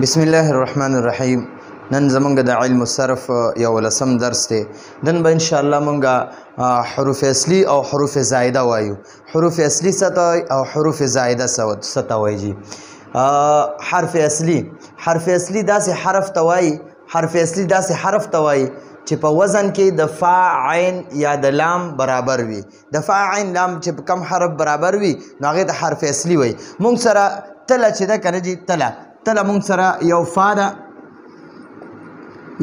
بسم الله الرحمن الرحیم. نن زمونږ د علم الصرف یو لسم درس دی. نن به ان شاء الله مونږ حروف اصلي او حروف زائده وایو. حروف اصلي څه ته وایي او حروف زائده څه ته وایي جی. حرف اصلي داسې حرف ته وایي. حرف اصلي داسې حرف ته وایي چې په وزن کې د فا عین یا د لام برابر وي. د فا عین لام چې کم حرف برابر وي نو هغې ته حرف اصلي وایي. مونږ سره تله چې ده که نه جي تله مونږ سره یو فا ده،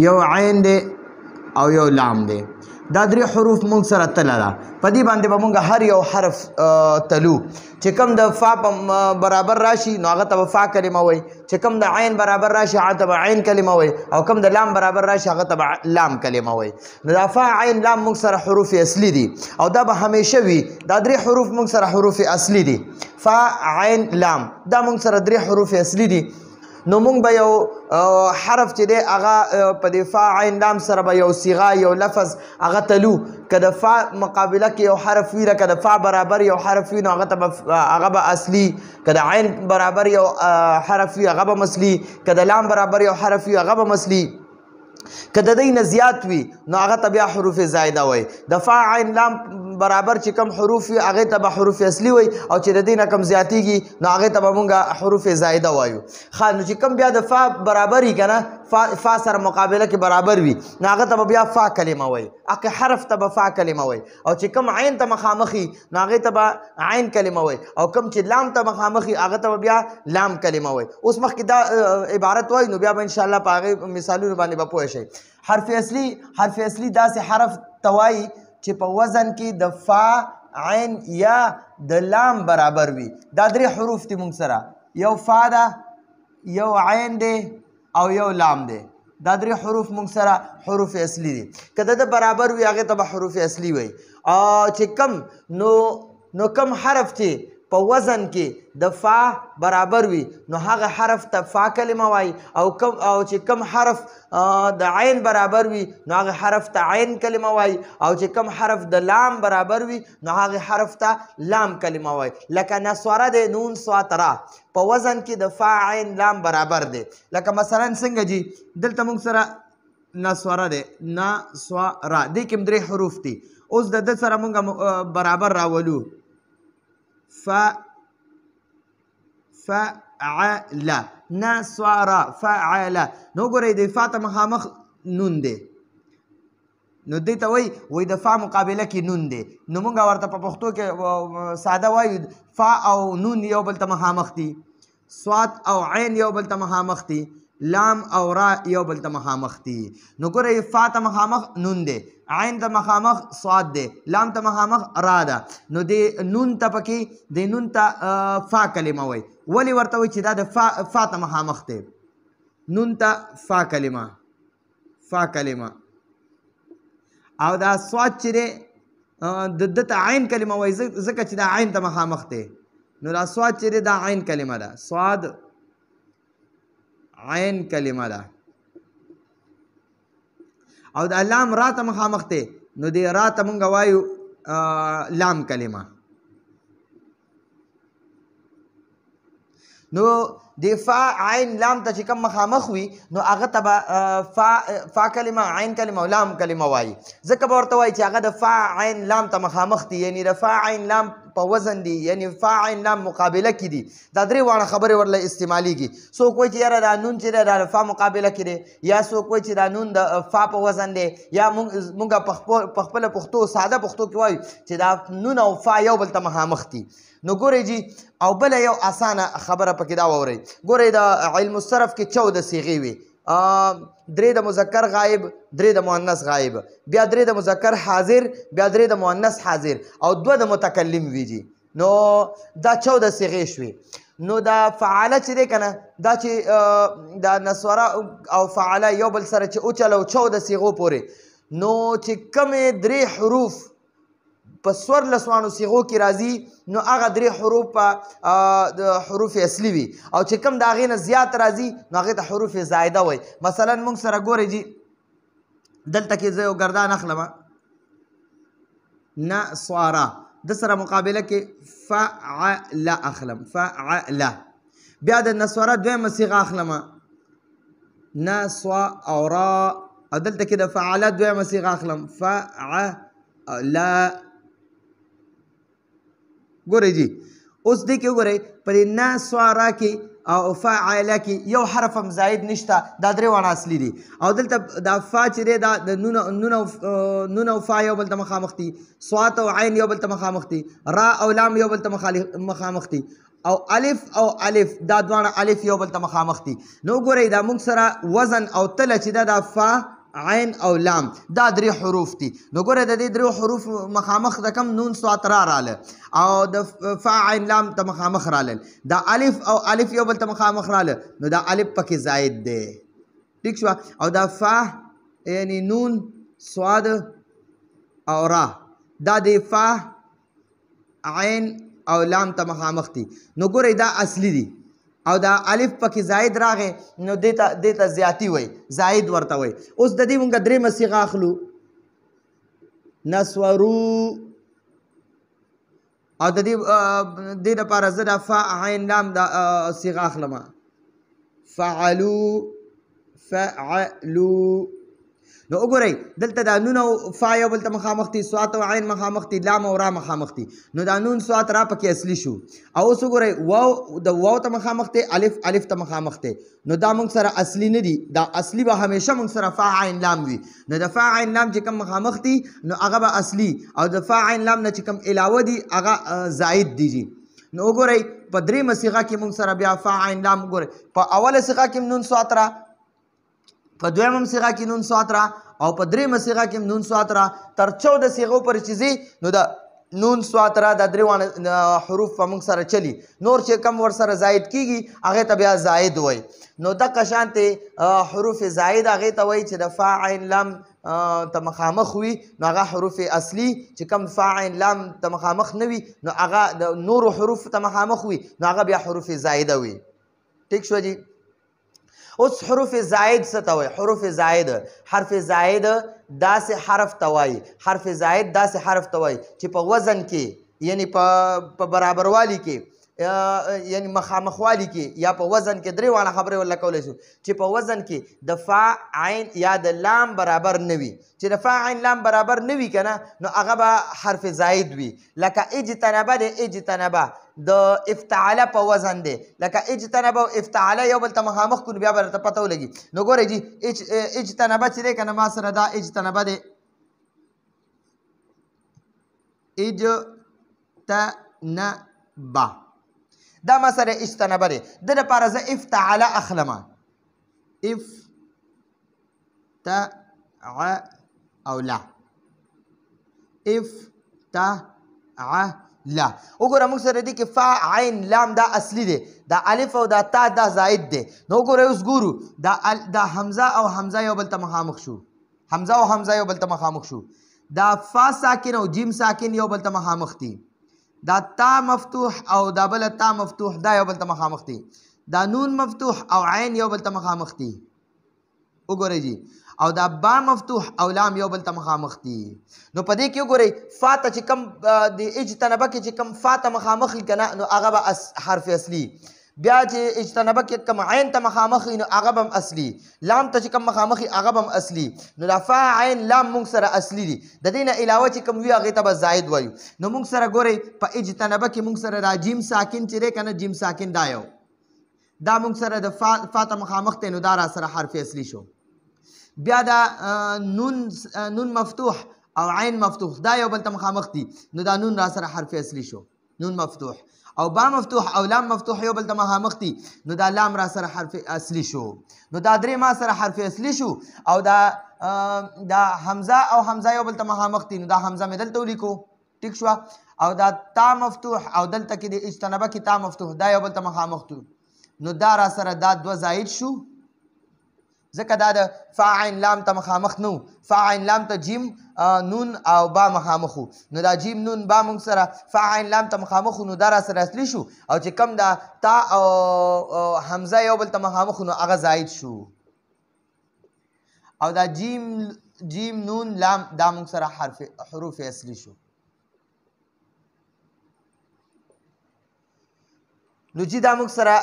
یو عین دی او یو لام دی. دا درې حروف مونږ سره تله ده. په دې باندې به مونږ هر یو حرف تلو. چې کوم د فا برابر راشي نو هغه ته به فا کلمه وایي. چې کوم د عین برابر راشي هغه ته به عین کلمه وایي، او کوم د لام برابر راشي هغه ته به لام کلمه وایي. نو دا فا عین لام مونږ سره حروف اصلي دي او دا به همیشه وي. دا درې حروف مونږ سره حروف اصلي دي. فا عین لام دا مونږ سره درې حروف اصلي دي. نو مونږ به یو حرف چې دی هغه په د فا عین لام سره به یو صیغه یو لفظ هغه تلو. که د فا مقابله کې یو حرف وي، که د فا برابر یو حرف وي نو هغه به اصلي. که د عین برابر یو حرف وي هغه به مثلي. که د لام برابر یو حرف وي هغه به مثلي. که د دې نه زیات وي نو هغه ته بیا حروف زائده وایي. د فا عین لام برابر چې کم حروف وي هغې ته به حروف اصلي وایي، او چې د دې نه کم زیاتېږي نو هغې ته به مونږ حروف زائده وایو. نو چې کم بیا د فا برابر وي که نه، فا سره مقابله کې برابر وي نو هغه ته به بیا فا کلمه وایي. هغه حرف ته به فا کلمه وایي. او چې کم عین ته مخامخ وي نو هغې ته به عین کلمه وایي، او کم چې لام ته مخامخ وي هغه ته به بیا لام کلمه وایي. اوس مخکې دا عبارت وایي نو بیا به انشاءالله په هغې مثالونو باندې به پوه شئ. حرف اصلي داسې حرف ته وایي چې په وزن کې د فا عین یا د لام برابر وي. دا درې حروف دي مونږ سره، یو فا ده، یو عین دی او یو لام دی. دا درې حروف مونږ سره حروف اصلي دي. که د برابر وي هغې ته به حروف اصلي وایي. چې کم نو کم حرف چې په وزن کې د فا برابر وي نو هغه حرف ته فا کلمه وایي، او چې کم حرف د عین برابر وي نو هغه حرف ته عین کلمه وایي، او چې کم حرف د لام برابر وي نو هغه حرف ته لام کلمه وایي. لکه نسواره دی، نون صاد را په وزن کې د فا عین لام برابر دی. لکه مثلا څنګه جي دلته موږ سره نسواره دی، نسواره دې کې درې حروف دي. اوس د ده سره موږ برابر راولو. فعل نسواره فعل. نو ګورئ د فا ته مخامخ نون دی، نو دې ته وایي د فا مقابله کې نون دی. نو مونږ ورته په پښتو کې ساده وایو فا او نون یو بل ته مخامخ دي، صاد او عین یو بل ته مخامخ دي، لام او را یو بل ته مخامخ دي. نو ګورئ فا ته مخامخ نون دی، عین ته مخامخ صاد دی، لام ته مخامخ را ده. نو د نون ته پکې د نون ته فا کلمه وایي. ولې ورته وایي چې دا د فا ته مخامخ دی؟ نون ته فا کلمه او دا صاد چې دی د ته عین کلمه وایي ځکه چې دا عین ته مخامخ دی. نو دا صاد چې دی دا عین کلمه ده، صاد عین کلمه ده. او دا لام را ته مخامخ دی نو د را ته مونږ وایو لام کلمه. نو د فا عین لام ته چې کوم مخامخ وي نو هغه ته به فا کلمه، عین کلمه او لام کلمه وایي. ځکه به ورته وایي چې هغه د فا عین لام ته مخامخ دي، یعنی د فا عین لام په وزن دي، یعنی فا عین لام مقابله کې دي. دا درې واړه خبرې ورله استعمالیږي. څوک وایي چې یاره دا نون چې دی دا د فا مقابله کې دی، یا څوک وایي چې دا نون د فا په وزن دی، یا مونږ په خپله پښتو ساده پښتو کې وایو چې دا نون او فا یو بل ته مخامخ دي. نو ګورئ جي او بله یو اسانه خبره پکې دا واورئ. ګورئ د علم الصرف کې 14 صیغې وي. 3 د مذکر غایب، 3 د مؤنث غایب، بیا 3 د مذکر حاضر، بیا 3 د مؤنث حاضر، او 2 د متکلم وي جي. نو دا 14 صیغې شوي. نو دا فعاله چې دی که نه، دا چې دا نسواره او فعاله یو بل سره چې اوچلو 14 صیغو پورې، نو چې کمې 3 حروف په 14 صیغو کې راځي نو هغه 3 حروف په حروف اصلي وي، او چې کوم د هغې نه زیات راځي نو هغې ته حروف زائده وایي. مثلا موږ سره ګورئ جي دلته کې زه یو ګردان اخلم نسواره، د سره مقابله کې فعل اخلم، فعل. بیا د نسواره دویمه صیغه اخلم نا سوا او را او دلته کې د فعل دویمه صيغه اخلم فعلا ګورئ جی اوس دې کې وګورئ په نا سوا را کې او فاعله کې یو حرف هم زائد نشته دا درې واړه اصلي دي او دلته دا فا چې دی دا د نون او فا یو بل ته مخامخ دي صاد او عین یو بل ته مخامخ دي را او لام یو بل ته مخامخ دي او الف دا دواړه الف یو بل ته مخامخ دي نو ګورئ دا موږ سره وزن او تله چې دا فا عین او لام دا درې حروف دي نو ګوره د دې درې حروف مخامخ د کم نون صاد را رااله او د فا عین لام ته مخامخ رااله دا الف او الف یو بل ته مخامخ رااله نو دا الف پکې زائد دی ٹھیک شو او دا فا یعنی نون صاد او را دا د فا عین او لام ته مخامخ دي نو ګوره دا اصلي دي او دا الف پکې زائد راغی نو دیتا زیاتی وای زائد ورته وای اوس د دې مونږ درې صيغه اخلو نسورو او د دې لپاره زه د فا عین لام د صيغه اخلم فعلو نو وګورئ دلته دا نون او فا یو بل ته مخامخ دي صاد او عین مخامخ دي لام او را مخامخ دي نو دا نون صاد را پکې اصلي شو او اوس وګورئ واو د واو ته مخامخ دي الف ته مخامخ دي نو دا موږ سره اصلي نه دي دا اصلي به همیشه موږ سره فا عین لام وي نو د فا عین لام چې کوم مخامخ دي نو هغه به اصلي او د فا عین لام نه چې کوم علاوه دي هغه زائد دي نو وګورئ په درې صيغه کې موږ سره بیا فا عین لام وګورئ په اوله صيغه کې نون صاد را په دویمه صيغه کې نون صاد را او په دریمه صيغه کې نون صاد را تر 14 صيغو پر چیزي نو دا نون صاد را د درې حروف په موږ سره چلی نور چې کم ور سره زائد کیږي هغه ته بیا زائد وای نو د قشانته حروف زائد هغه ته وای چې د فا عین لام ته مخامخ وي نو هغه حروف اصلي چې کم فا عین لام ته مخامخ نه وي نو هغه د نور حروف ته مخامخ وي نو هغه بیا حروف زائده وي ٹھیک شو جی اوس حروف زائد څه ته وایي حروف زائد حرف زائد داسې حرف ته وایي حرف زائد داسې حرف ته وایي چې په وزن کې یعنی په برابروالي کې یعنی مخامخوالي کې یا په وزن کې درې واړه خبرې ولا کولی شو چې په وزن کې د فا عین یا د لام برابر نه وي چې د فا عین لام برابر نه وي که نه نو هغه به حرف زائد وي لکه اجتنبه د اجتنبه د افتعاله په وزن دی لکه اجتنبه او افتعاله یو بل ته مخامخ کړو بیا به درته پته ولګي نو ګورئ جي اجتنبه چې دی که نه ما سره دا اجتنبه دی اجتنبه دا ما سره اجتنبه دی د لپاره زه افتعاله اخلم او لا لا وګوره موږ سره دي کې فا عین لام دا اصلي دی دا الف او دا تا دا زائد دی نو وګوره اوس ګورو دا حمزه او حمزه یو بل ته مخامخ شو حمزه او حمزه یو بل ته مخامخ شو دا فا ساکن او جیم ساکن یو بل ته مخامخ دي دا تا مفتوح او دا بل تا مفتوح دا یو بل ته مخامخ دي دا نون مفتوح او عین یو بل ته مخامخ دي وګورئ جی او دا با مفتوح او لام یو بل ته مخامخ دي نو په دې کې وګورئ فا ته چې کم د اجتنبه کې چې کم فا ته مخامخ وي که نه نو هغه به حرف اصلي بیا چې اجتنبه کې کم عین ته مخامخ وي نو هغه به هم اصلي لام ته چې کم مخامخ وي هغه به هم اصلي نو دا فا عین لام موږ سره اصلي دي د دې نه علاوه چې کم وي هغې ته به زائد وایو نو موږ سره ګورئ په اجتنبه کې موږ سره دا جیم ساکن چې دی که نه جیم ساکن دا یو دا موږ سره د فا ته مخامخ دی نو دا را سره حرف اصلي شو بیا دا نون مفتوح او عین مفتوح دا یو بل ته مخامخ دي نو دا نون را سره حرف اصلي شو نون مفتوح او با مفتوح او لام مفتوح یو بل ته مخامخ دي نو دا لام را سره حرف اصلي شو نو دا درې ما سره حرف اصلي شو او دا حمزه او حمزه یو بل ته مخامخ دي نو دا حمزه مې دلته ولیکو ټیک شو او دا تا مفتوح او دلته کې د اجتنبه کې تا مفتوح دا یو بل ته مخامخ دي نو دا را سره دا دوه زائد شو ځکه دا د فا عین لام ته مخامخ نه فا عین لام ته جیم نون او با مخامخ نو دا جیم نون با موږ سره فا عین لام ته مخامخ نو دا را سره اصلي شو او چې کم دا تا او حمزه یو بل ته مخامخ نو هغه زائد شو او دا جیم نون لام دا موږ سره حروف اصلي شو نو چې دا موږ سره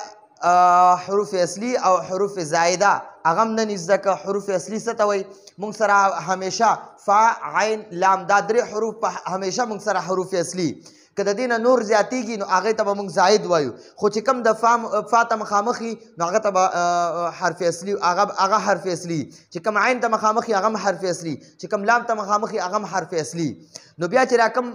حروف اصلي او حروف زائده هغه هم نن زده که حروف اصلي څه ته وایي موږ سره همیشه فا عین لام دا درې حروف همیشه موږ سره حروف اصلي که د دې نه نور زیاتېږي نو هغې ته به موږ زاید وایو خو چې کوم د فا ته مخامخ وي نو هغه ته به حرف اصلي هغه حرف اصلي چې کوم عین ته مخامخ وي هغه هم حرف اصلي چې کوم لام ته مخامخ وي هغه هم حرف اصلي نو بیا چې را کوم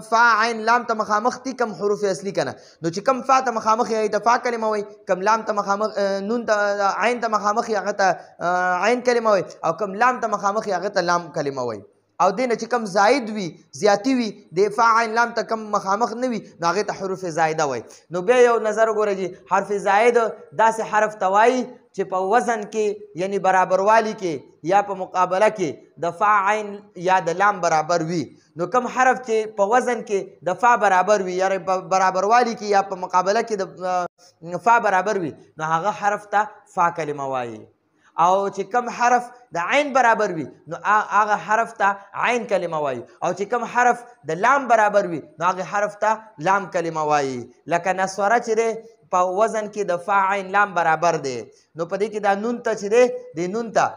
فا عین لام ته مخامخ دي کوم حروف اصلي که نه نو چې کوم فا ته مخامخ وي هغې ته فا کلمه وایي کوم لام ته مخامخ نون ته عین ته مخامخ وي هغه ته عین کلمه وایي او کوم لام ته مخامخ وي هغه ته لام کلمه وایي او دینه چې کم زائد وي زیاتی وي د فا عین لام ته کم مخامخ نه وي نو هغې ته حروف زائده وایي نو بیا یو نظر وګوره جي حرف زائد داسې حرف ته وایي چې په وزن کې یعنی برابروالي کې یا په مقابله کې د فا عین یا د لام برابر وي نو کم حرف چې په وزن کې د فا برابر وي یا په برابروالي کې یا په مقابله کې د فا برابر وي نو هغه حرف ته فا کلمه وایي او چې کم حرف د عین برابر وي نو هغه حرف ته عین کلمه وایي او چې کم حرف د لام برابر وي نو هغه حرف ته لام کلمه وایي لکه نسوره چې دی په وزن کې د فا عین لام برابر دی نو په دې کې دا نون ته چې دی د نون ته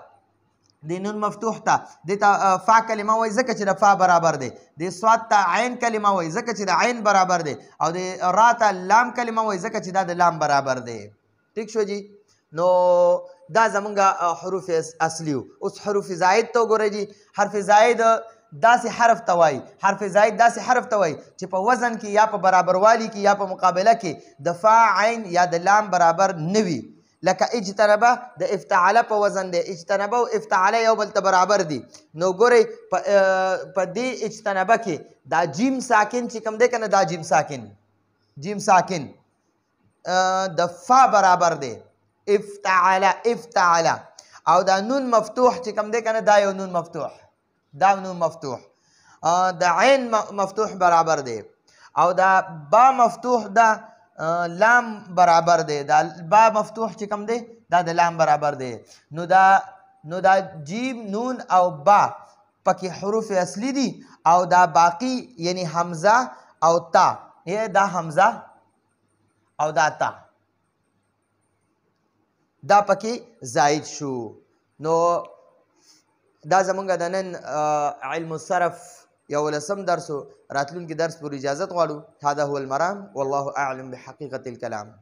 د نون مفتوح ته دې ته فا کلمه وایي ځکه چې د فا برابر دی د سواد ته عین کلمه وایي ځکه چې د عین برابر دی او د را ته لام کلمه وایي ځکه چې دا د لام برابر دی ټیک شو جی نو دا زمونږ حروف اصلي اوس حروف زائد ته وګورئ جي حرف زائد داسې حرف ته وایي حرف زائد داسې حرف ته وایي چې په وزن کې یا په برابروالي کې یا په مقابله کې د فا عین یا د لام برابر نه وي لکه اجتنبه د افتعله په وزن دی اجتنبه او افتعله یو بل ته برابر دي نو ګورئ په دې اجتنبه کې دا جیم ساکن چې کوم دی که نه دا جیم ساکن د فا برابر دی افتعله او دا نون مفتوح چې کوم دی که نه دا یو نون مفتوح د عین مفتوح برابر دی او دا با مفتوح دا لام برابر دی دا با مفتوح چې کوم دی دا د لام برابر دی نو دا جیم نون او با پکې حروف اصلي دي او دا باقی یعنی حمزه او تا دا حمزه او دا تا دا پکې زائد شو نو دا زمونږ د نن علم الصرف یو لسم درس راتلونکي درس پر اجازت غواړو هذا هو المرام والله اعلم بحقیقة الكلام